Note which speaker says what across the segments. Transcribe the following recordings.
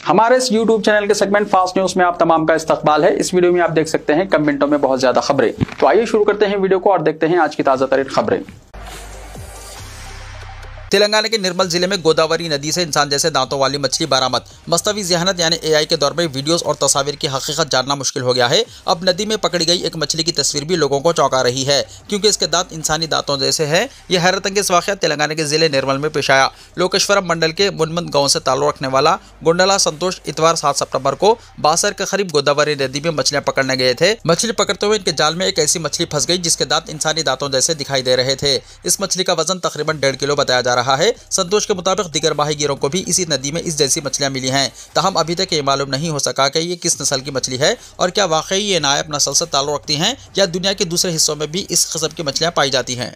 Speaker 1: हमारे इस YouTube channel के सेगमेंट फास्ट न्यूज में आप तमाम का इस्तकबाल है। इस वीडियो में आप देख सकते हैं कम मिनटों में बहुत ज्यादा खबरें। तो आइए शुरू करते हैं वीडियो को और देखते हैं आज की ताजा तरीन खबरें।
Speaker 2: तेलंगाना के निर्मल जिले में गोदावरी नदी से इंसान जैसे दांतों वाली मछली बरामद। मस्तवी ज़हनत यानी AI के दौर में वीडियोस और तस्वीर की हकीकत जानना मुश्किल हो गया है। अब नदी में पकड़ी गई एक मछली की तस्वीर भी लोगों को चौंका रही है, क्योंकि इसके दांत इंसानी दांतों जैसे हैं। यह हैरतअंगेज वाक़या तेलंगाना के जिले निर्मल में पेश आया। लोकेश्वरम मंडल के मुनमद गाँव से ताल्लुक़ रखने वाला गुंडला संतोष इतवार 7 सितंबर को बासर के करीब गोदावरी नदी में मछलियां पकड़ने गए थे। मछली पकड़ते हुए इनके जाल में एक ऐसी मछली फंस गई जिसके दांत इंसानी दांतों जैसे दिखाई दे रहे थे। इस मछली का वजन तकरीबन 1.5 किलो बताया जा रहा है। संतोष के मुताबिक दीगर माहीगीरों को भी इसी नदी में इस जैसी मछलियां मिली हैं। ताहम अभी तक ये मालूम नहीं हो सका कि ये किस नस्ल की मछली है और क्या वाकई ये नायब नस्ल से ताल्लुक़ रखती हैं या दुनिया के दूसरे हिस्सों में भी इस किस्म की मछलियां पाई जाती हैं।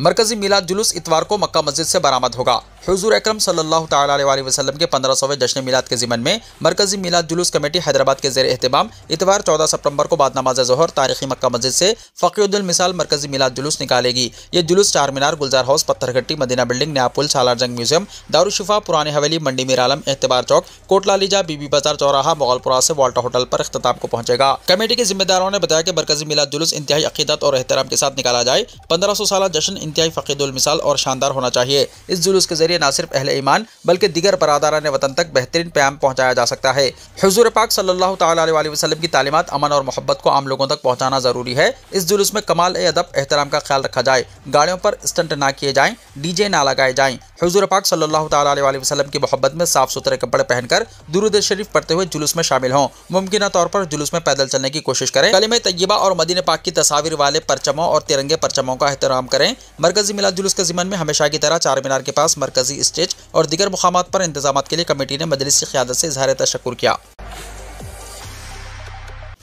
Speaker 2: मरकजी मिलाद जुलूस इतवार को मक्का मस्जिद से बरामद होगा। हुजूर अकरम सल्लल्लाहु तआला अलैहि वसल्लम के 1500वें जश्न मिलाद के ज़िमन में मरकजी मिलाद जुलूस कमेटी हैदराबाद के ज़ेर एहतमाम इतवार 14 सितंबर को बाद नमाज ज़ोहर तारीखी मक्का मस्जिद से फ़क़ीउद्दीन मिसाल मरकजी मिलाद जुलूस निकालेगी। ये जुलूस चार मीनार, गुलजार हाउस, पत्थरघट्टी, मदीना बिल्डिंग, नया पुल, सालार जंग म्यूजियम, दारुशिफा, पुरानी हवेली, मंडी मीर आलम, एतबार चौक, कोटला लीजा, बीबी बाजार चौराहा, मोगलपुरा से वाल्टा होटल पर इख्तिताम को पहुंचेगा। कमेटी के जिम्मेदारों ने बताया कि मरकजी मिलाद जुलूस इंतहाई अक़ीदत और एहतराम के साथ निकाला जाए। 1500 साल जश्न इंतहाई फ़क़ीउल मिसाल और शानदार होना चाहिए। इस जुलूस के जरिए न सिर्फ अहले ईमान बल्कि दिगर बरादरान वतन तक बेहतरीन पैगाम पहुंचाया जा सकता है। हुजूर पाक सल्लल्लाहु तआला अलैहि वसल्लम की तालीमात अमन और मोहब्बत को आम लोगों तक पहुंचाना जरूरी है। इस जुलूस में कमाल अदब एहतराम का ख्याल रखा जाए। गाड़ियों पर स्टंट ना किए जाएं, डीजे ना लगाए जाएं। हुजूर पाक सल्लल्लाहु तआला अलैहि वसल्लम की मोहब्बत में साफ सुथरे कपड़े पहनकर दुरूद शरीफ पढ़ते हुए जुलूस में शामिल हों। मुमकिन तौर पर जुलूस में पैदल चलने की कोशिश करें। कलिमे तय्यबा और मदीने पाक की तस्वीर वाले परचमों और तिरंगे परचमों का एहतराम करें। मरकजी मिलाद जुलूस के ज़िमन में हमेशा की तरह चार मीनार के पास मरकजी स्टेज और दीगर मुकामात पर इंतजामात के लिए कमेटी ने मजलिस की क़यादत से इज़हार तशक्कुर किया।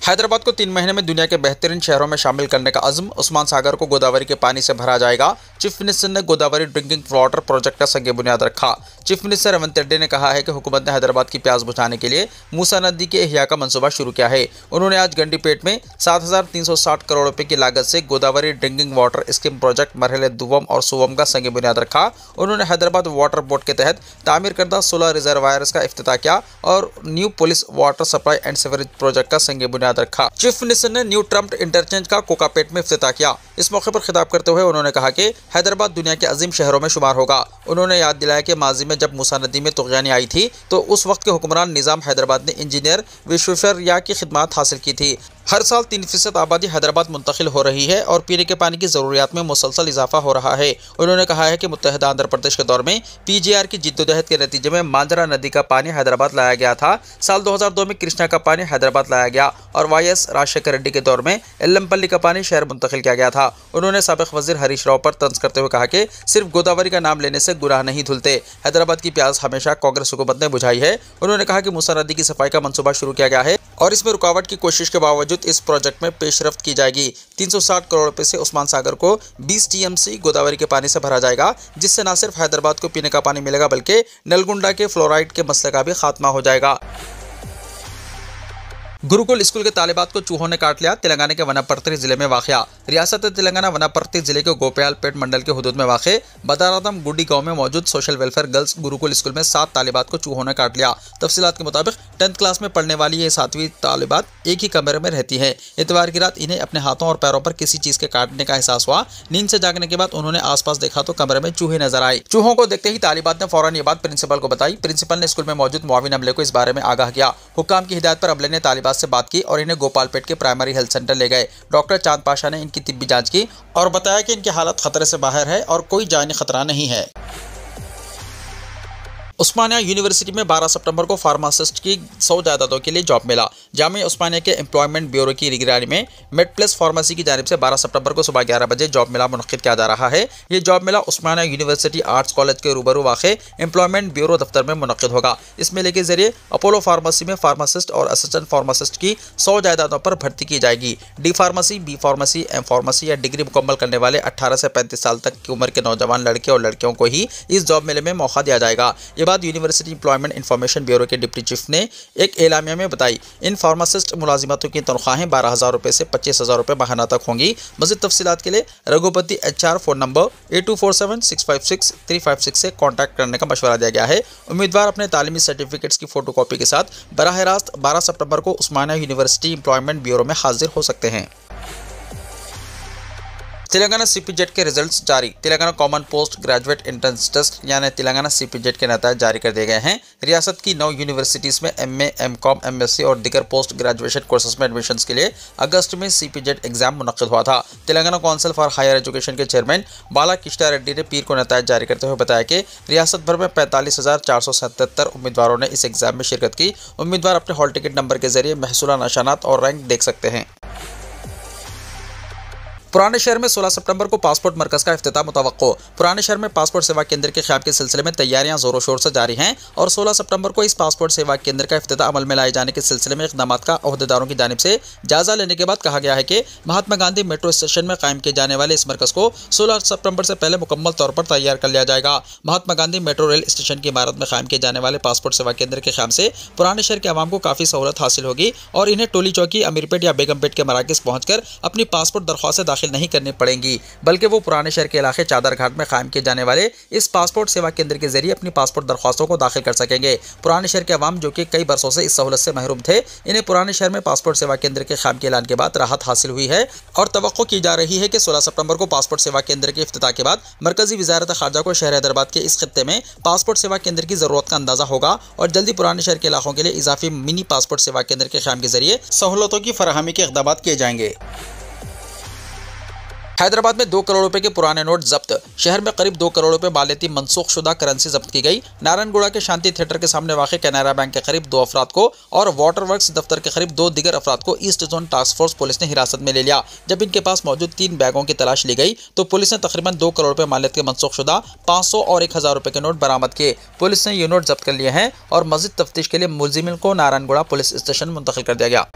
Speaker 2: हैदराबाद को 3 महीने में दुनिया के बेहतरीन शहरों में शामिल करने का अज़्म। उस्मान सागर को गोदावरी के पानी से भरा जाएगा। चीफ मिनिस्टर ने गोदावरी ड्रिंकिंग वाटर प्रोजेक्ट का संग बुनियाद रखा। चीफ मिनिस्टर रेवंत रेड्डी ने कहा है कि हुकूमत ने हैदराबाद की प्यास बुझाने के लिए मूसा नदी के इहिया का मंसूबा शुरू किया है। उन्होंने आज गंडीपेट में 7360 करोड़ रुपए की लागत से Godavari drinking water scheme project मरहले दुवम और सुवम का संग बुनियाद रखा। उन्होंने हैदराबाद वाटर बोर्ड के तहत तामीर करदा 16 रिजर्वायर्स का इफ्तिताह किया और new police water supply and sewerage project का संग बुनियाद रखा। चीफ मिनिस्टर ने न्यू ट्रम्प इंटरचेंज का कोकापेट में इफ्तिताह किया। इस मौके पर खिताब करते हुए उन्होंने कहा कि हैदराबाद दुनिया के अजीम शहरों में शुमार होगा। उन्होंने याद दिलाया कि माजी में जब मूसा नदी में तुग़यानी आई थी तो उस वक्त के हुक्मरान निज़ाम हैदराबाद ने इंजीनियर विश्वेश्वरैया की खिदमत हासिल की थी। हर साल 3% आबादी हैदराबाद मुंतकिल हो रही है और पीने के पानी की ज़रूरियात में मुसलसल इजाफा हो रहा है। उन्होंने कहा है कि मुत्तहिदा आंध्र प्रदेश के दौर में PGR की जिद्दोजहद के नतीजे में मांजरा नदी का पानी हैदराबाद लाया गया था। साल 2002 में कृष्णा का पानी हैदराबाद लाया गया और YS राजशेखर रेड्डी के दौर में एल्लमपल्ली का पानी शहर मुंतकिल किया गया था। उन्होंने साबिक़ वज़ीर हरीश राव पर तंज करते हुए कहा कि सिर्फ गोदावरी का नाम लेने से गुनाह नहीं धुलते। हैदराबाद की प्यास हमेशा कांग्रेस हुकूमत ने बुझाई है। उन्होंने कहा कि मूसा नदी की सफाई का मंसूबा शुरू किया गया है और इसमें रुकावट की कोशिश के बावजूद इस प्रोजेक्ट में पेशरफ्त की जाएगी। 360 करोड़ रुपए से उस्मान सागर को 20 TMC गोदावरी के पानी से भरा जाएगा, जिससे न सिर्फ हैदराबाद को पीने का पानी मिलेगा बल्कि नलगुंडा के फ्लोराइड के मसले का भी खात्मा हो जाएगा। गुरुकुल स्कूल के तालिबात को चूहों ने काट लिया। तेलंगाना के वनापर्ती जिले में वाक़या। रियासत तेलंगाना वनापर्ती जिले के गोपयालपेट मंडल के हुदूद में वाक़े बदारादम गुड्डी गांव में मौजूद social welfare girls Gurukul school में 7 तालिबात को चूहों ने काट लिया। तफसीलात के मुताबिक 10th क्लास में पढ़ने वाली ये 7वीं तालिबात एक ही कमरे में रहती है। इतवार की रात इन्हें अपने हाथों और पैरों पर किसी चीज़ के काटने का एहसास हुआ। नींद से जागने के बाद उन्होंने आसपास देखा तो कमरे में चूहे नजर आए। चूहों को देखते ही तालिबात ने फौरन ये बात प्रिंसिपल को बताई। प्रिंसिपल ने स्कूल में मौजूद मुआविन अमले को इस बारे में आगाह किया। हुक्काम की हिदायत पर अमले ने तालिबात से बात की और इन्हें गोपालपेट के प्राइमरी हेल्थ सेंटर ले गए। डॉक्टर चांद पाशा ने इनकी तिब्बी जांच की और बताया कि इनकी हालत खतरे से बाहर है और कोई जानी खतरा नहीं है। उस्मानिया यूनिवर्सिटी में 12 सितंबर को फार्मासिस्ट की 100 जायदादों के लिए जॉब मिला। जामिया उस्मानिया के एम्प्लॉयमेंट ब्यूरो की निगरानी में मेडप्लस फार्मेसी की जानिब से 12 सितंबर को सुबह 11 बजे जॉब मिला मुनक्किद किया जा रहा है। ये जॉब मिला उस्मानिया यूनिवर्सिटी आर्ट्स कॉलेज के रूबरू वाक़े एम्प्लॉयमेंट ब्यूरो दफ्तर में मुनक्किद होगा। इस मेले के जरिए अपोलो फार्मेसी में फार्मासिस्ट और असिस्टेंट फार्मासिस्ट की 100 जायदादों पर भर्ती की जाएगी। D pharmacy, B pharmacy, M pharmacy या डिग्री मुकम्मल करने वाले 18 से 35 साल तक की उम्र के नौजवान लड़के और लड़कियों को ही इस जॉब मेले में मौका दिया जाएगा। ये बात यूनिवर्सिटी एम्प्लॉयमेंट इंफॉर्मेशन ब्यूरो के डिप्टी चीफ ने एक एलामिया में बताई। इन फार्मासिस्ट मुलाजिमतों की तनख्वाहें 12,000 रुपये से 25,000 रुपये माहाना तक होंगी। मज़ीद तफसीलात के लिए रघुपति HR फ़ोन नंबर 8247656356 से कॉन्टैक्ट करने का मशवरा दिया गया है। उम्मीदवार अपने तालीमी सर्टिफिकेट्स की फ़ोटोकॉपी के साथ बराह रास्त 12 सितंबर को उस्मानिया यूनिवर्सिटी एम्प्लॉयमेंट ब्यूरो में हाजिर हो सकते हैं। तेलंगाना CPZ के रिजल्ट्स जारी। Telangana common post graduate entrance test यानी तेलंगाना CPZ के नतीजे जारी कर दिए गए हैं। रियासत की 9 यूनिवर्सिटीज़ में MA, MCOM, MSc और दीगर पोस्ट ग्रेजुएशन कोर्सेज में एडमिशन्स के लिए अगस्त में CPZ एग्जाम मुनक्किद हुआ था। Telangana council for higher education के चेयरमैन बाला कृष्णा रेड्डी ने पीर को नतीजे जारी करते हुए बताया कि रियासत भर में 45,477 उम्मीदवारों ने इस एग्जाम में शिरकत की। उम्मीदवार अपने हॉल टिकट नंबर के जरिए महसूला निशानात और रैंक देख सकते हैं। पुराने शहर में 16 सितंबर को पासपोर्ट मरकज़ का इफ्तिताह मुतवक्को। पुराने शहर में पासपोर्ट सेवा केंद्र के क़याम के सिलसिले में तैयारियां जोरों शोर से जारी हैं और 16 सितंबर को इस पासपोर्ट सेवा केंद्र का इफ्तिताह अमल में लाए जाने के सिलसिले में इक़दामात का अहदेदारों की जानिब से जायजा लेने के बाद कहा गया है कि महात्मा गांधी मेट्रो स्टेशन में कायम किए जाने वाले इस मरकज़ को 16 सितंबर से पहले मुकम्मल तौर पर तैयार कर लिया जाएगा। Mahatma Gandhi metro rail station की इमारत में कायम किए जाने वाले पासपोर्ट सेवा केंद्र के क़याम से पुराने शहर के आवाम को काफ़ी सहूलत हासिल होगी और इन्हें टोली चौकी, अमीरपेट या बेगमपेट के मराकज़ पहुँचकर अपनी पासपोर्ट दरख्वास्तें दाखिल नहीं करनी पड़ेंगी, बल्कि वो पुराने शहर के इलाके चादर घाट में कायम किए जाने वाले इस पासपोर्ट सेवा केंद्र के जरिए अपनी पासपोर्ट दरख्वास्तों को दाखिल कर सकेंगे। पुराने शहर के अवाम जो कि कई बरसों से इस सहूलत से महरूम थे, इन्हें पुराने शहर में पासपोर्ट सेवा केंद्र के क़याम के ऐलान के बाद राहत हासिल हुई है और तवक्को की जा रही है कि 16 सितंबर को पासपोर्ट सेवा केंद्र के इफ्तिताह के बाद मरकजी वज़ारत ख़ारजा को शहर हैदराबाद के इस खित्ते में पासपोर्ट सेवा केंद्र की ज़रूरत का अंदाजा होगा और जल्दी पुराने शहर के इलाकों के लिए इजाफी मिनी पासपोर्ट सेवा केंद्र के क़याम के जरिए सहूलतों की फराहमी के इक़दाम किए जाएंगे। हैदराबाद में 2 करोड़ रुपए के पुराने नोट जब्त। शहर में करीब 2 करोड़ रुपए मालियती मनसूख शुदा करेंसी जब्त की गई। नारायणगुड़ा के शांति थिएटर के सामने वाक़ कैनरा बैंक के करीब 2 अफराद को और वाटर वर्क्स दफ्तर के करीब 2 दीगर अफराद को east zone task force police ने हिरासत में ले लिया। जब इनके पास मौजूद 3 बैगों की तलाश ली गई तो पुलिस ने तकरीबन 2 करोड़ रुपए मालियत के मनसूख शुदा 500 और 1,000 रुपए के नोट बरामद किए। पुलिस ने ये नोट जब्त कर लिए हैं और मज़ीद तफ्तीश के लिए मुलजिमिन को नारायणगुड़ा पुलिस स्टेशन मुंतकिल कर दिया गया।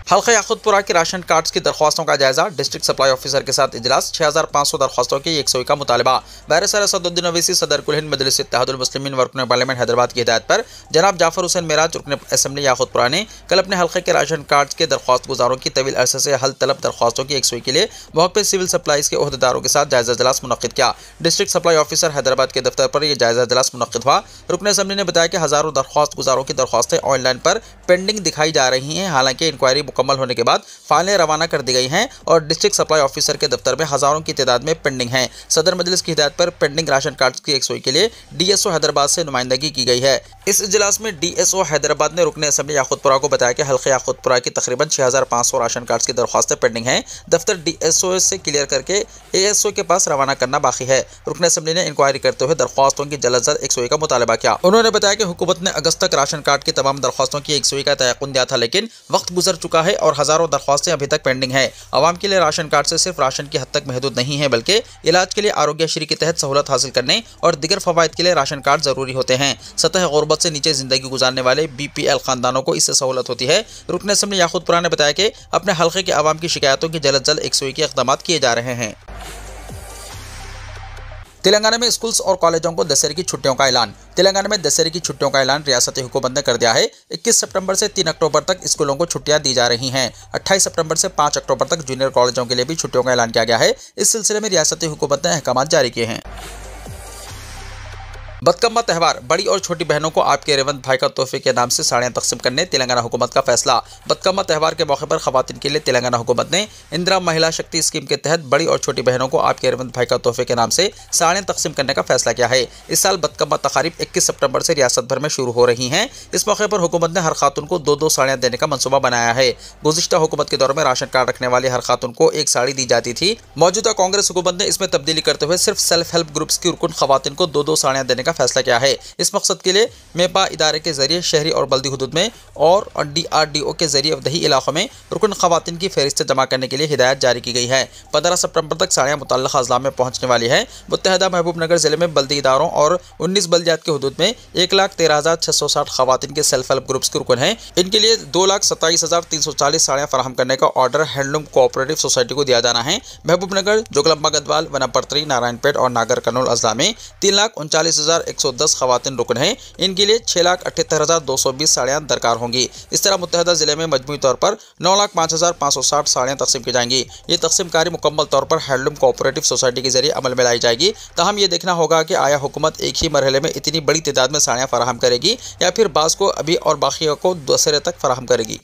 Speaker 2: हल्का याकूतपुरा के राशन कार्ड्स की दरख्वास्तों का जायजा। डिस्ट्रिक्ट सप्लाई ऑफिसर के साथ इजलास। 6,500 दरख्वास्तों की 100 का मुतालबा। बैरिस्टर असदुद्दीन ओवैसी सदर कुल हिंद मजलिस इत्तेहादुल मुस्लिमीन वर्कन पार्लियामेंट हैदराबाद की हिदायत पर जनाब जाफर हुसैन मेराज रुकन असम्बली याकूतपुरा ने कल अपने हल्के के राशन कार्ड्स के दरख्वास्त गुजारों की तवील अरसे से हल तलब दरख्वास्तों की 100 के लिए मौके सिविल सप्लाईज के अहदेदारों के साथ जायजा इजलास मुनक्किद किया। डिस्ट्रिक्ट सप्लाई ऑफिसर हैदराबाद के दफ्तर पर यह जायजा इजलास मुनक्किद हुआ। रुकन असम्बली ने बताया कि हज़ारों दरख्वास्त गुजारों की दरख्वास्तें ऑनलाइन पर पेंडिंग दिखाई जा रही हैं। हालांकि इंक्वायरी मुकम्मल होने के बाद फाइलें रवाना कर दी गई हैं और डिस्ट्रिक्ट सप्लाई ऑफिसर के दफ्तर में हज़ारों की तादाद में पेंडिंग हैं। सदर मजलिस की हिदायत पर पेंडिंग राशन कार्ड्स की 100 के लिए DSO हैदराबाद से नुमाइंदगी की गई है। इस इजलास में DSO हैदराबाद ने रुकन असम्बली याकूतपुरा को बताया कि हल्के याकूतपुरा की तकरीबन 6,500 राशन कार्ड्स की दरख्वास्तें पेंडिंग हैं। दफ्तर DSO से क्लियर करके ASO के पास रवाना करना बाकी है। रुकन असम्बली ने इंक्वायरी करते हुए दरख्वास्तों की जल्द अज जल्द 100 का मुतालबा किया। उन्होंने बताया कि हुकूमत ने अगस्त तक राशन कार्ड की तमाम दरख्वास्तों की 100 का तयक़ुन दिया था, लेकिन वक्त गुजर चुका है और हज़ारों दरख्वास्तें अभी तक पेंडिंग है। अवाम के लिए राशन कार्ड से सिर्फ राशन की हद तक महदूद नहीं है, बल्कि इलाज के लिए आरोग्यश्री के तहत सहूलत हासिल करने और दिगर फवायद के लिए राशन कार्ड जरूरी होते हैं। सतह गुर्बत से नीचे जिंदगी गुजारने वाले BPL खानदानों को इससे सहूलत होती है। रुकन असम्बली याकूतपुरा ने बताया कि अपने हल्के के अवाम की शिकायतों की जल्द अज जल्द 100 के इक़दाम किए जा रहे हैं। तेलंगाना में स्कूल्स और कॉलेजों को दशहरे की छुट्टियों का ऐलान। तेलंगाना में दशहरे की छुट्टियों का ऐलान रियासती हुकूमत ने कर दिया है। 21 सितंबर से 3 अक्टूबर तक स्कूलों को छुट्टियां दी जा रही हैं। 28 सितंबर से 5 अक्टूबर तक जूनियर कॉलेजों के लिए भी छुट्टियों का ऐलान किया गया है। इस सिलसिले में रियासती हुकूमत ने अहकाम जारी किए हैं। बदकम्मा त्यौहार। बड़ी और छोटी बहनों को आपके रेवंत भाई का तोहफे के नाम से साड़ियाँ तकसीम करने तेलंगाना हुकूमत का फैसला। बदकम्मा त्यौहार के मौके पर खवातीन के लिए तेलंगाना हुकूमत ने इंदिरा महिला शक्ति स्कीम के तहत बड़ी और छोटी बहनों को आपके रेवंत भाई का तोहफे के नाम से साड़ियाँ तकसीम करने का फैसला किया है। इस साल बदकम्मा तकारीब 21 सितंबर से रियासत भर में शुरू हो रही हैं। इस मौके पर हुकूमत ने हर खातून को 2-2 साड़ियाँ देने का मनसूबा बनाया है। गुज़िश्ता हुकूमत के दौर में राशन कार्ड रखने वाली हर खातून को 1 साड़ी दी जाती थी। मौजूदा कांग्रेस हुकूमत ने इसमें तब्दीली करते हुए सिर्फ सेल्फ हेल्प ग्रुप्स की रुकन खवातीन को 2-2 साड़ियाँ देने का फैसला किया है। इस मकसद के लिए मेपा इदारे के जरिए शहरी और बल्दी हुदूद में और DRDO के जरिए दही इलाकों में रुकन खवातीन की फहरिस्त जमा करने के लिए हिदायत जारी की गई है। 15 सितंबर तक साड़ियाँ मुतल्लक़ अज़ला में पहुँचने वाली है। मुत्तहदा महबूबनगर जिले में बल्दी इदारों और 19 बल्दियात के हुदूद में 1,13,660 खवातीन के सेल्फ हेल्प ग्रुप्स की रुकन हैं। इनके लिए 2,27,340 साड़ियाँ फराहम करने का ऑर्डर हैंडलूम कोऑपरेटिव सोसाइटी को दिया जाना है। महबूबनगर, जोगलम्बा गदवाल, वनापर्तरी, नारायणपेट और नागर कनौल अज़ला में 3,39,000 110 खवातीन रुकन हैं। इनके लिए 6,78,220 साड़ियाँ दरकार होंगी। इस तरह मुत्तहदा जिले में मजमूई तौर पर 9,05,560 साड़ियाँ तकसीम की जाएंगी। ये तकसीमकारी मुकम्मल तौर पर हैंडलूम कोऑपरेटिव सोसाइटी के जरिए अमल में लाई जाएगी। ताहम ये देखना होगा कि आया हुकूमत एक ही मरहले में इतनी बड़ी तादाद में साड़ियाँ फराहम करेगी या फिर बाज़ को अभी और बाकी को दशहरे तक फराहम करेगी।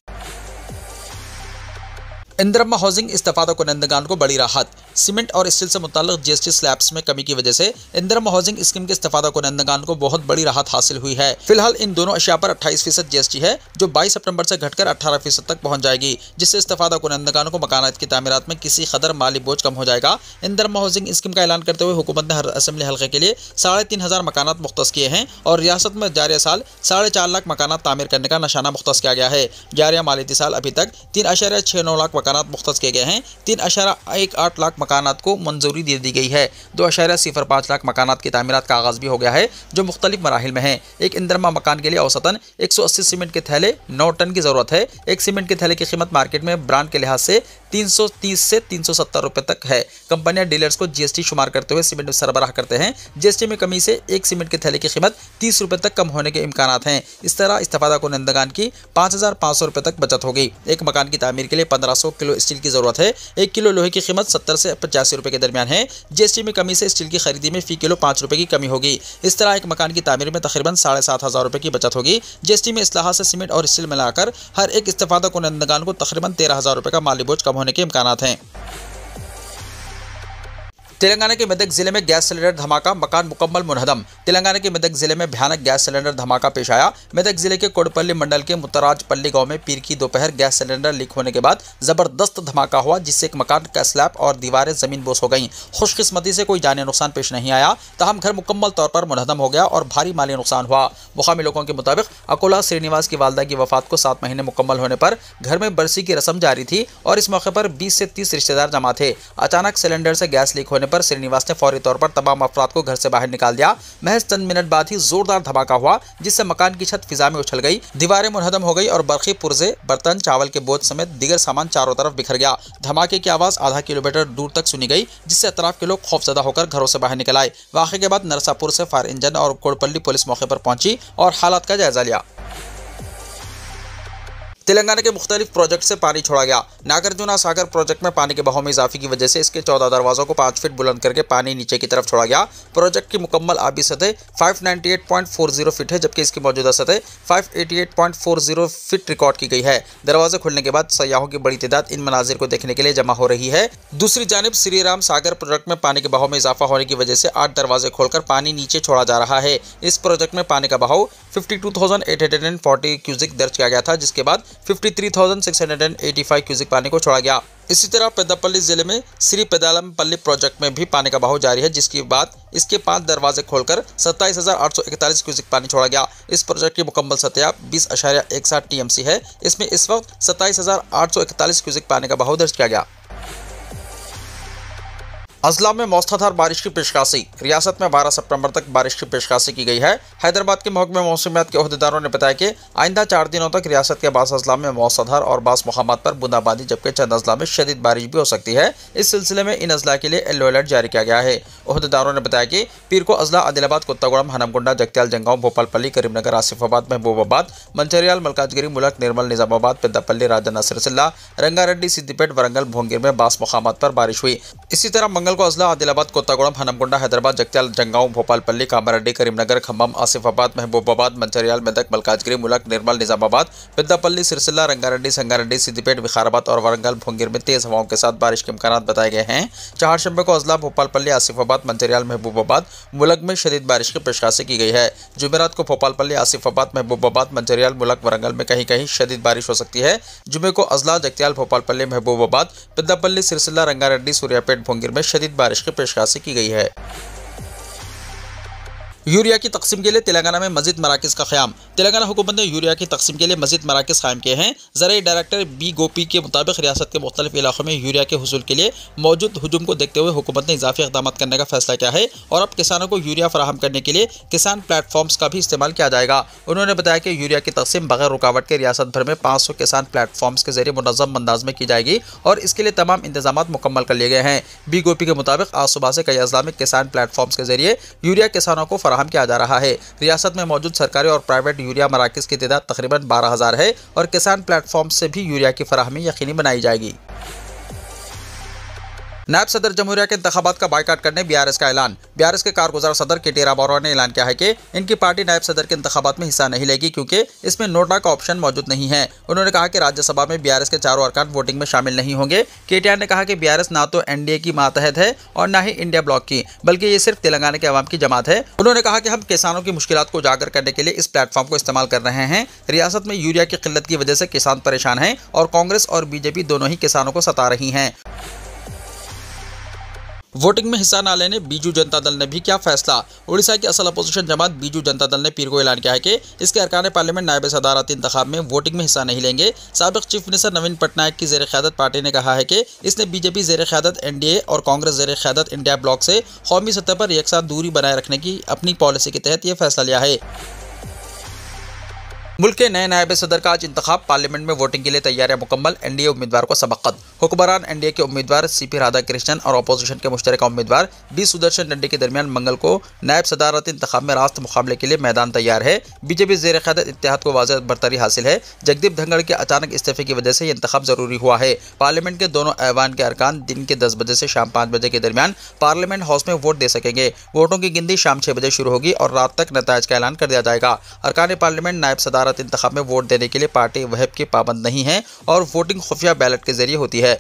Speaker 2: इंदिरम्मा हाउसिंग इस्तेफादा कुनंदगान को बड़ी राहत। सीमेंट और स्टील से मुताल्लिक जीएसटी स्लैब्स में कमी की वजह से इंदिरम्मा हाउसिंग स्कीम के इस्तेफादा कुनंदगान को बहुत बड़ी राहत हासिल हुई है। फिलहाल इन दोनों अशिया पर 28% जीएसटी है, जो 22 सितंबर से घटकर 18% तक पहुंच जाएगी, जिससे इस्तेफादा कुनंदगान को मकानात की तामीरात में किसी कदर माली बोझ कम हो जाएगा। इंदिरम्मा हाउसिंग स्कीम का ऐलान करते हुए हुकूमत ने हर असेंबली हल्के के लिए 3,500 मकानात मुख्तस किए हैं और रियासत में जारी साल 4.5 लाख मकानात तामीर करने का निशाना मुख्तस किया गया है। जारी मालियाती साल अभी तक 3.69 लाख मकानात मुख्तस किए गए हैं। 3.18 लाख मकानात को मंजूरी दे दी गई है। 2.05 लाख मकानात की तामीरात का आगाज भी हो गया है, जो मुख्तलिफ मराहिल में है। एक इंदिरम्मा मकान के लिए औसतन 180 सीमेंट के थैले 9 टन की जरूरत है। एक सीमेंट के थैले की कीमत मार्केट में ब्रांड के लिहाज से 330 से 370 रुपए तक है। कंपनियां डीलर्स को जीएसटी शुमार करते हुए सीमेंट सरबराह करते हैं। जीएसटी में कमी से एक सीमेंट के थैले की कीमत 30 रुपए तक कम होने के इम्कानात हैं। इस तरह इस्तेफादा कुनंदगान की 5,500 रुपए तक बचत होगी। एक मकान की तामीर के लिए 1500 किलो स्टील की जरूरत है। 1 किलो लोहे की कीमत 70 से 85 रुपए के दरमियान है। जीएसटी में कमी से स्टील की खरीदी में फी किलो 5 रुपए की कमी होगी। इस तरह एक मकान की तामीर में तकरीबन 7,500 रुपए की बचत होगी। जीएसटी में इस्लाहा से सीमेंट और स्टील मिलाकर हर एक इस्तेफादा कुनंदगान को तकरीबन 13,000 रुपए का माली बोझ कम होने के इम्कानात हैं। तेलंगाना के मेदक जिले में गैस सिलेंडर धमाका, मकान मुकम्मल मुनहदम। तेलंगाना के मेदक जिले में भयानक गैस सिलेंडर धमाका पेश आया। मेदक जिले के कोडपल्ली मंडल के मुतराजपल्ली गांव में पीर की दोपहर गैस सिलेंडर लीक होने के बाद जबरदस्त धमाका हुआ, जिससे एक मकान का स्लैब और दीवारें जमीन बोस हो गईं। खुशकिस्मती से कोई जानी नुकसान पेश नहीं आया, ताहम घर मुकम्मल तौर पर मुनहदम हो गया और भारी माली नुकसान हुआ। मुकामी लोगों के मुताबिक अकोला श्रीनिवास की वालदा की वफात को 7 महीने मुकम्मल होने पर घर में बरसी की रस्म जारी थी और इस मौके पर 20 से 30 रिश्तेदार जमा थे। अचानक सिलेंडर से गैस लीक होने पर श्रीनिवास ने फौरी तौर पर तमाम अफराद को घर से बाहर निकाल दिया। महज चंद मिनट बाद ही जोरदार धमाका हुआ, जिससे मकान की छत फिजा में उछल गई, दीवारें मुनहदम हो गई और बरखी पुर्जे, बर्तन, चावल के बोझ समेत दीगर सामान चारों तरफ बिखर गया। धमाके की आवाज आधा किलोमीटर दूर तक सुनी गई, जिससे अतराफ के लोग खौफजदा होकर घरों से बाहर निकल आए। वाक़े के बाद नरसापुर से फायर इंजन और कोडपल्ली पुलिस मौके पर पहुंची और हालात का जायजा लिया। तेलंगाना के मुख्तलिफ प्रोजेक्ट से पानी छोड़ा गया। नागार्जुना सागर प्रोजेक्ट में पानी के बहाव में इजाफे की वजह से इसके 14 दरवाजों को 5 फीट बुलंद करके पानी नीचे की तरफ छोड़ा गया। प्रोजेक्ट की मुकम्मल आबी सतह 598.40 फीट है, जबकि इसकी मौजूदा सतह 588.40 फीट रिकॉर्ड की गई है। दरवाजे खुलने के बाद सयाहों की बड़ी तादाद इन मनाजिर को देखने के लिए जमा हो रही है। दूसरी जानिब श्री राम सागर प्रोजेक्ट में पानी के बहाव में इजाफा होने की वजह से 8 दरवाजे खोलकर पानी नीचे छोड़ा जा रहा है। इस प्रोजेक्ट में पानी का बहाव 52,840 क्यूजिक दर्ज किया गया था, जिसके बाद 53,685 क्यूजिक पानी को छोड़ा गया। इसी तरह पेद्दापल्ली जिले में श्री पेदालमपल्ली प्रोजेक्ट में भी पानी का बहाव जारी है, जिसके बाद इसके 5 दरवाजे खोलकर 27,841 क्यूजिक पानी छोड़ा गया। इस प्रोजेक्ट की मुकम्मल सतह 20.17 टीएमसी है। इसमें इस वक्त 27,841 क्यूजिक पानी का बहाव दर्ज किया गया। अजला में मौसलाधार बारिश की पेशकाशी। रियासत में 12 सितंबर तक बारिश की पेशकाशी की गई है। हैदराबाद के महकमे मौसमियात के अहदेदारों ने बताया कि आइंदा 4 दिनों तक रियासत के बास अजला में मौसलाधार और बास मुकामात पर बूंदाबांदी, जबकि चंद अजला में शदीद बारिश भी हो सकती है। इस सिलसिले में इन अजला के लिए येलो अलर्ट जारी किया गया है। अहदेदारों ने बताया कि पीर को अजला आदिलाबाद, कुत्तागुड़म, हनमकुंडा, जगत्याल, जंगांव, भोपालपल्ली, करीमनगर, आसिफाबाद, महबूबाबाद, मंचिर्याल, मलकाजगिरी, मुलक, निर्मल, निजामाबाद, पेद्दापल्ली, राजन्ना, सिरसिल्ला, रंगारेड्डी, सिद्दीपेट, वरंगल, भोंगिर में बास मुकामात पर बारिश हुई। इसी तरह मंगल को अजला आदिलाबाद, कोत्तागुड़म, हनमकुंडा, हैदराबाद, जगत्याल, जंगांव, भोपालपल्ली, कामारेड्डी, करीमनगर, खम्मम, आसिफाबाद, महबूबाबाद, मंचिर्याल, मेदक, मलकाजगिरी, मुलक, निर्मल, निजामाबाद, पेद्दापल्ली, सिरसिल्ला, रंगारेड्डी, संगारेड्डी, सिद्दीपेट, विकाराबाद और वरंगल, भोंगिर में तेज हवाओं के साथ बारिश के इम्कान बताए गए हैं। चहारशंबे को अजला, भोपालपल्ली, आसिफाबाद, मंचिर्याल, महबूबाबाद, मुलक में शदीद बारिश की पेशकाशी की गई है। जुमेरात को भोपालपल्ली, आसिफाबाद, महबूबाबाद, मंचिर्याल, मुलक, वरंगल में कहीं कहीं शदीद बारिश हो सकती है। जुमे को अजला, जगत्याल, भोपालपल्ली, महबूबाबाद, पेद्दापल्ली, सिरसिल्ला, रंगारेड्डी, सूर्यापेट, भोंगिर में शदीद बारिश की पेशकाशी की गई है। यूरिया की तकसीम के लिए तेलंगाना में मजीद मराकज़ का क़याम। तेलंगाना हुकूमत ने यूरिया की तकसीम के लिए मजीद मराकज़ कायम किए हैं। ज़राई डायरेक्टर बी गोपी के मुताबिक रियासत के मुख्तलिफ इलाकों में यूरिया के हुसूल के लिए मौजूद हुजूम को देखते हुए हुकूमत ने इजाफी इक़दाम करने का फैसला किया है और अब किसानों को यूरिया फराहम करने के लिए किसान प्लेटफॉर्म्स का भी इस्तेमाल किया जाएगा। उन्होंने बताया कि यूरिया की तकसीम बगैर रुकावट के रियासत भर में 500 किसान प्लेटफॉर्म्स के जरिए मुनज़्ज़म अंदाज में की जाएगी और इसके लिए तमाम इंतजाम मुकम्मल कर लिए गए हैं। बी गोपी के मुताबिक आज सुबह से कई अजला में किसान प्लेटफॉर्म्स के जरिए यूरिया किसानों को फराहम फराहम किया जा रहा है। रियासत में मौजूद सरकारी और प्राइवेट यूरिया मराकज़ की तादाद तकरीबन 12,000 है और किसान प्लेटफॉर्म से भी यूरिया की फराहमी यकीनी बनाई जाएगी। नायब सदर जमहूरिया के इंतखाबात का बायकाट करने बीआरएस का ऐलान। बीआरएस के कारगुजार सदर के टी रामाराव ने ऐलान किया है कि इनकी पार्टी नायब सदर के इंतखाबात में हिस्सा नहीं लेगी क्योंकि इसमें नोटा का ऑप्शन मौजूद नहीं है। उन्होंने कहा कि राज्यसभा में बीआरएस के चारों अरकान वोटिंग में शामिल नहीं होंगे। केटीआर ने कहा कि बीआरएस ना तो एनडीए की मातहत है और न ही इंडिया ब्लॉक की, बल्कि ये सिर्फ तेलंगाना के अवाम की जमात है। उन्होंने कहा कि हम किसानों की मुश्किलात को उजागर करने के लिए इस प्लेटफॉर्म को इस्तेमाल कर रहे हैं। रियासत में यूरिया की किल्लत की वजह से किसान परेशान हैं और कांग्रेस और बीजेपी दोनों ही किसानों को सता रही हैं। वोटिंग में हिस्सा न लेने बीजू जनता दल ने भी क्या फैसला। उड़ीसा की असल अपोजिशन जमात बीजू जनता दल ने पीर को ऐलान किया है कि इसके अरकान पार्लियामेंट नायब सदारती इंतखाब में वोटिंग में हिस्सा नहीं लेंगे। साबिक चीफ मिनिस्टर नवीन पटनायक की ज़ेर क़यादत पार्टी ने कहा है कि इसने बीजेपी ज़ेर क़यादत एनडीए और कांग्रेस ज़ेर क़यादत इंडिया ब्लॉक से कौमी सतह पर एक साथ दूरी बनाए रखने की अपनी पॉलिसी के तहत यह फैसला लिया है। मुल्क के नए नायब सदर का आज इंतखाब, पार्लियामेंट में वोटिंग के लिए तैयारियां मुकम्मल। एनडीए उम्मीदवार को सबक़त। हुक्मरान एनडीए के उम्मीदवार सीपी राधाकृष्णन और अपोजिशन के मुश्तरका उम्मीदवार बी सुदर्शन रेड्डी के दरमियान मंगल को नायब सदारती इंतखाब में रास्त मुकाबले के लिए मैदान तैयार है। बीजेपी ज़ेर क़यादत इत्तेहाद को वाज़ेह बरतरी हासिल है। जगदीप धनखड़ के अचानक इस्तीफे की वजह से यह इंतखाब जरूरी हुआ है। पार्लियामेंट के दोनों ऐवान के अरकान दिन के 10 बजे से शाम 5 बजे के दरमियान पार्लियामेंट हाउस में वोट दे सकेंगे। वोटों की गिनती शाम 6 बजे शुरू होगी और रात तक नताइज का ऐलान कर दिया जाएगा। अरकान पार्लियामेंट नायब सदारती इंतखाब में वोट देने के लिए पार्टी वहब की पाबंद नहीं है और वोटिंग खुफिया बैलेट के जरिए होती है।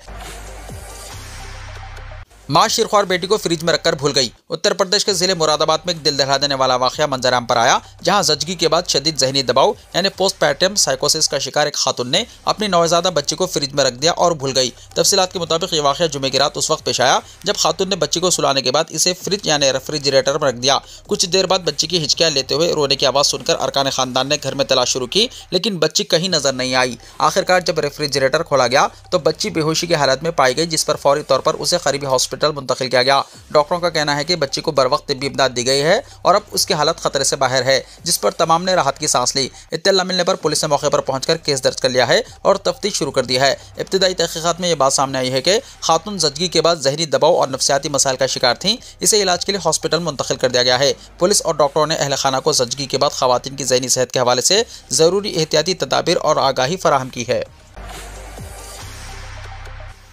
Speaker 2: मां शीरख्वार बेटी को फ्रिज में रखकर भूल गई। उत्तर प्रदेश के जिले मुरादाबाद में एक दिल दहला देने वाला वाकया मंजराम पर आया, जहां जचगी के बाद शदीद जहनी दबाव यानी पोस्टपार्टम साइकोसिस का शिकार एक खातून ने अपनी नौज़ादा बच्ची को फ्रिज में रख दिया और भूल गई। तफसीलात के मुताबिक ये वाकया जुमे की रात उस वक्त पेश आया जब खातून ने बच्ची को सुलाने के बाद इसे फ्रिज यानी रेफ्रिजरेटर में रख दिया। कुछ देर बाद बच्ची की हिचकियां लेते हुए रोने की आवाज़ सुनकर अरकान खानदान ने घर में तलाश शुरू की, लेकिन बच्ची कहीं नजर नहीं आई। आखिरकार जब रेफ्रिजरेटर खोला गया तो बच्ची बेहोशी की हालत में पाई गई, जिस पर फौरी तौर पर उसे करीबी हॉस्पिटल मुंतकिल किया गया। डॉक्टरों का कहना है कि बच्ची को बरवक्त तिब्बी इमदाद दी गई है और अब उसकी हालत खतरे से बाहर है, जिस पर तमाम ने राहत की सांस ली। इत्तला मिलने पर पुलिस ने मौके पर पहुंचकर केस दर्ज कर लिया है और तफ्तीश शुरू कर दी है। इब्तिदाई तहकीकात में यह बात सामने आई है कि खातून जचगी के बाद जहरी दबाव और नफ्सियाती मसाइल का शिकार थी। इसे इलाज के लिए हॉस्पिटल मुंतकिल कर दिया गया है। पुलिस और डॉक्टरों ने अहल खाना को जचगी के बाद खवातीन की ज़हनी सेहत के हवाले से ज़रूरी एहतियाती तदाबीर और आगाही फराहम की है।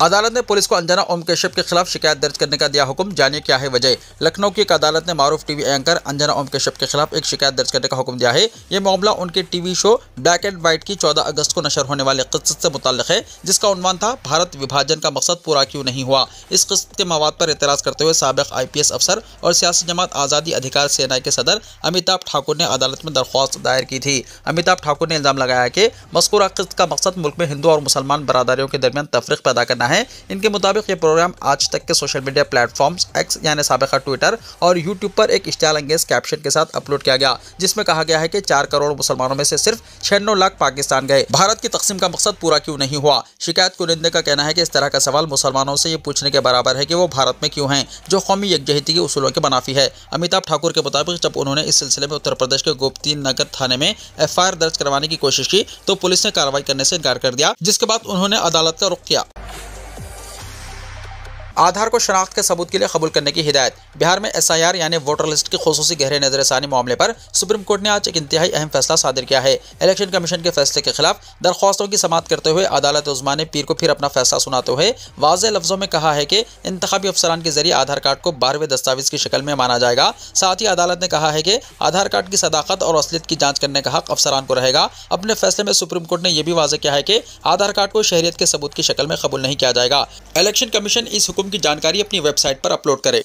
Speaker 2: अदालत ने पुलिस को अंजना ओम कश्यप के खिलाफ शिकायत दर्ज करने का दिया हुक्म। जानिए क्या है वजह। लखनऊ की एक अदालत ने मारूफ टीवी एंकर अंजना ओम कश्यप के खिलाफ एक शिकायत दर्ज करने का हुक्म दिया है। यह मामला उनके TV show black and white की 14 अगस्त को नशर होने वाले क़िस्त से मुताल्लिक़ है, जिसका उन्वान था भारत विभाजन का मकसद पूरा क्यों नहीं हुआ। इस क़िस्त के मवाद पर एतराज़ करते हुए साबिक़ IPS अफसर और सियासी जमात आज़ादी अधिकार सेना के सदर अमिताभ ठाकुर ने अदालत में दरख्वास्त दायर की थी। अमिताभ ठाकुर ने इल्ज़ाम लगाया कि मज़कूरा क़िस्त का मकसद मुल्क में हिंदू और मुसलमान बरादरियों के दरमियान तफरीक पैदा करना है। इनके मुताबिक ये प्रोग्राम आज तक के सोशल मीडिया प्लेटफॉर्म्स एक्स यानी साबिक़ा ट्विटर और यूट्यूब पर एक इश्तियाल अंगेज कैप्शन के साथ अपलोड किया गया, जिसमें कहा गया है कि 4 करोड़ मुसलमानों में से सिर्फ 96 लाख पाकिस्तान गए। भारत की तकसीम का मकसद पूरा क्यों नहीं हुआ। शिकायत कुरिंदे का कहना है कि इस तरह का सवाल मुसलमानों से ये पूछने के बराबर है कि वो भारत में क्यों हैं, जो कौमी यकजहती के उसूलों के मुनाफी है। अमिताभ ठाकुर के मुताबिक जब उन्होंने इस सिलसिले में उत्तर प्रदेश के गोमती नगर थाने में FIR दर्ज करवाने की कोशिश की तो पुलिस ने कार्रवाई करने से इनकार कर दिया, जिसके बाद उन्होंने अदालत का रुख किया। आधार को शनाख्त के सबूत के लिए कबूल करने की हिदायत। बिहार में SIR यानी वोटर लिस्ट की खुसूसी गहरे नजरसानी मामले पर सुप्रीम कोर्ट ने आज एक इंतहाई अहम फैसला सादिर किया है। इलेक्शन कमीशन के फैसले के खिलाफ दरख्वास्तों की समाअत करते हुए अदालत उज़्मा ने पीर को फिर अपना फैसला सुनाते हुए वाज़ेह लफ्ज़ों में कहा है कि इंतखाबी अफसरान के जरिए आधार कार्ड को 12वें दस्तावेज की शक्ल में माना जाएगा। साथ ही अदालत ने कहा है कि आधार कार्ड की सदाकत और असलियत की जाँच करने का हक अफसरान को रहेगा। अपने फैसले में सुप्रीम कोर्ट ने यह भी वाज़ेह किया है कि आधार कार्ड को शहरियत के सबूत की शक्ल में कबूल नहीं किया जाएगा। इलेक्शन कमीशन इस हुक्म की जानकारी अपनी वेबसाइट पर अपलोड करे।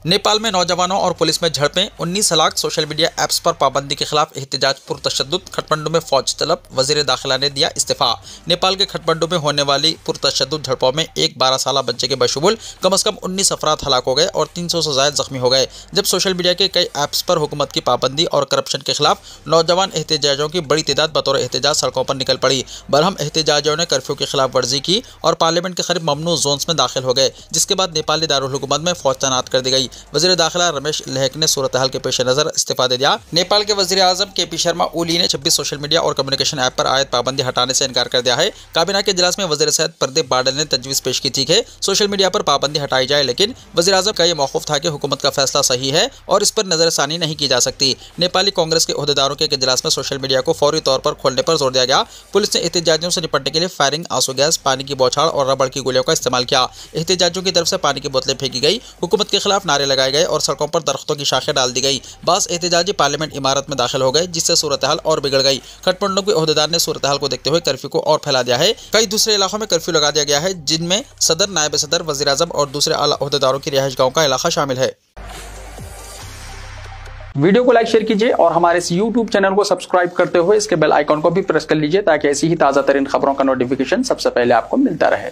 Speaker 2: नेपाल में नौजवानों और पुलिस में झड़पें, 19 लाख सोशल मीडिया ऐप्स पर पाबंदी के खिलाफ एहतजाज पुरतशद्दुद, खटमंडू में फौज तलब, वजीर दाखिला ने दिया इस्तीफा। नेपाल के खटमंडू में होने वाली पुरतशद्दुद झड़पों में एक 12 साल बच्चे के बशमूल कम से कम 19 अफराद हलाक हो गए और 300 से ज़ायद जख्मी हो गए, जब सोशल मीडिया के कई ऐप्स पर हुकूमत की पाबंदी और करप्शन के खिलाफ नौजवान एहतजाजियों की बड़ी तादाद बतौर एहतजाज सड़कों पर निकल पड़ी। बरहम एहतजाजियों ने कर्फ्यू की खिलाफ वर्जी की और पार्लियामेंट के करीब ममनू जोन्स में दाखिल हो गए, जिसके बाद नेपाली दारुल हुकूमत में फौज तैनात कर दी गई। वजीर दाखिला रमेश लहक ने सूरत हाल के पेश नजर इस्तीफा दे दिया। नेपाल के वजीर आजम KP शर्मा ओली ने 26 सोशल मीडिया और कम्युनिकेशन ऐप पर आयत पाबंदी हटाने से इनकार कर दिया है। काबीना के इजलास में वजीर सेहत प्रदीप बाडल ने तजवीज़ पेश की थी कि सोशल मीडिया पर पाबंदी हटाई जाए, लेकिन वजीर आजम का यह मौक़िफ़ था कि हुकूमत का फैसला सही है और इस पर नजरसानी नहीं की जा सकती। नेपाली कांग्रेस के ओहदेदारों के इजलास में सोशल मीडिया को फौरी तौर पर खोलने पर जोर दिया गया। पुलिस ने एहतजाजियों से निपटने के लिए फायरिंग, आंसू गैस, पानी की बौछार और रबड़ की गोलियों का इस्तेमाल किया। एहतजाजियों की तरफ से पानी की बोतलें फेंकी गई, हुकूमत के खिलाफ नारे लगाए गए और सड़कों पर दरख्तों की शाखें डाल दी गई। बास एहतजाजी पार्लियामेंट इमारत में दाखिल हो गए, जिससे सूरत हाल और बिगड़ गई। खटमंडू के ओहदेदार ने सूरत हाल को देखते हुए कर्फ्यू को और फैला दिया है। कई दूसरे इलाकों में कर्फ्यू लगा दिया गया है, जिनमें सदर, नायब सदर, वजीर आजम और दूसरे आला ओहदेदारों की रिहाइश गाहों का इलाका शामिल है।
Speaker 1: वीडियो को लाइक शेयर कीजिए और हमारे इस YouTube चैनल को सब्सक्राइब करते हुए इसके बेल आइकॉन को भी प्रेस कर लीजिए ताकि ऐसी ही ताज़ा तरीन खबरों का नोटिफिकेशन सबसे पहले आपको मिलता रहे।